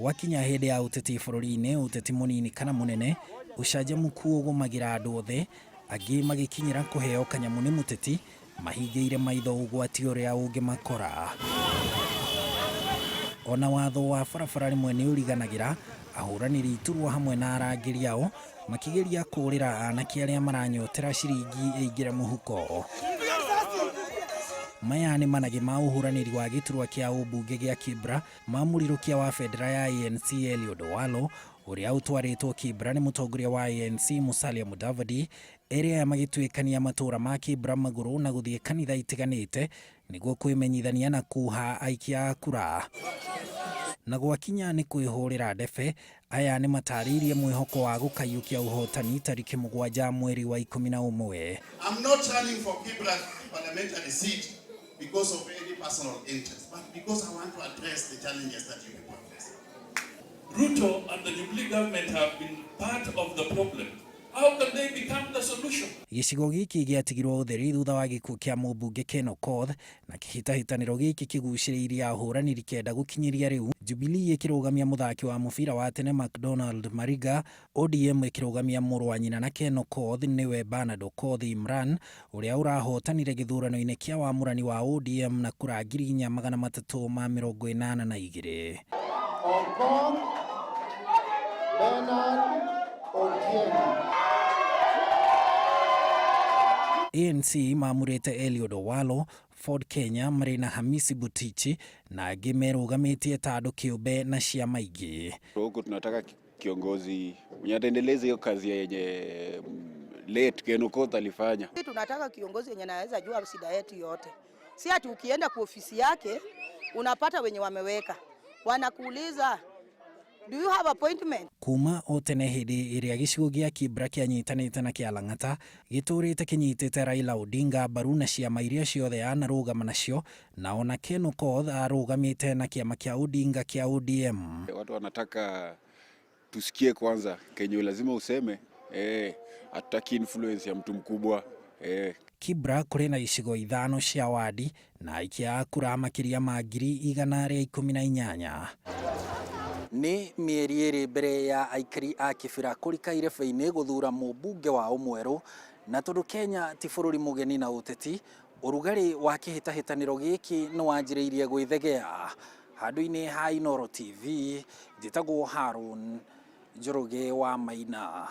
Wakinya hĩndĩ ya uteti bũrũri-inĩ, uteti mũnini kana mũnene ũcanjamũku ũgũmagira andũ othe, angĩ magĩkinyĩra kũheo kanyamu nĩ mũteti mahingĩire maitho ũgwati ũrĩa ũngĩmakora. Ona watho wa barabara rĩmwe nĩ ũriganagĩra ahũranĩri iturwa hamwe na arangĩri ao makĩgeria kũrĩra anake arĩa maranyotera ciringi ĩingĩre mũhuko. Maya nĩ manage ma ũhũranĩri wa gĩturwa kĩa umbunge gĩa Kibra ma murirukia wa bendera ya ANC ũrĩa ũtwarĩtwo Kibra nĩ mutongoria wa ANC Musalia Mudavadi, ĩrĩa magĩtuĩkania matura ma Kibra magũrũ na gũthiĩ kanitha itiganĩte nĩguo kwĩmenyithania na kuha aikia kura. Na gwakinya nĩ kwĩhũrĩra ndebe, aya nĩ matarĩirie mwĩhoko wa gũkaiũkia ũhotani tarĩki 7 mweri wa 11. I'm not running for Kibra's parliamentary seat because of any personal interest, but because I want to address the challenges that you people face. Ruto and the Jubilee government have been part of the problem. How can they become the solution? Gichigo gĩkĩ gĩatigirwo ũtheri thutha wa gĩkuũ kĩa mũmbunge Ken Okoth, na kihitahitaniro gĩkĩ kĩgucĩrĩirie ahũranĩri kenda gũkinyĩria rĩu. Jubilee ĩkĩrũgamia mũthaki wa mũbira wa tene McDonald Mariga, ODM ĩkĩrũgamia mũrũ wa nyina na Ken Okoth nĩwe Bernard Okoth Imran, ũrĩa ũrahotanire githurano-ini kĩa wamurani wa ODM na kura 382. Okoth, Bernard, ANC mamurĩte Eliud Owalo, Ford Kenya marĩ na Hamisi Butichi na angĩ merũgamĩtie ta andũ kĩũmbe na ciama ingĩ. Huko tunataka kiongozi mwenye ataendeleza hiyo kazi yenye late Ken Okoth alifanya. Tunataka kiongozi yenye anaweza jua shida yetu yote. Si ati ukienda kwa ofisi yake unapata wenye wameweka. Wanakuuliza, do you have appointment? Kuma o tene hĩndĩ ĩrĩa gĩcigo gĩa Kibra kĩanyitanĩte na kĩa Lang'ata gĩtũrĩte kĩnyitĩte Raila Odinga mbaru na ciama iria ciothe anarũgama nacio, na ona Ken Okoth arũgamĩte na kiama kĩa Odinga kĩa ODM. Watu wanataka tusikie kwanza Kenya lazima useme hatutaki influence ya mtu mkubwa. Kibra kũrĩ na icigo 5 cia wadi na aikia kura makĩria ma 118. Ni mieri ĩrĩ mbere ya aikari a Kibra kũrika irebe-inĩ gũthura mũmbunge wa ũmwerũ, na tondũ Kenya ti bũrũri mũgeni na ũteti, ũrugarĩ wa kihitahitaniro gĩkĩ nĩ wanjĩrĩirie gwĩthegea. Handũ-inĩ ha Inooro TV, njĩtagwo Harun Njoroge wa Maina.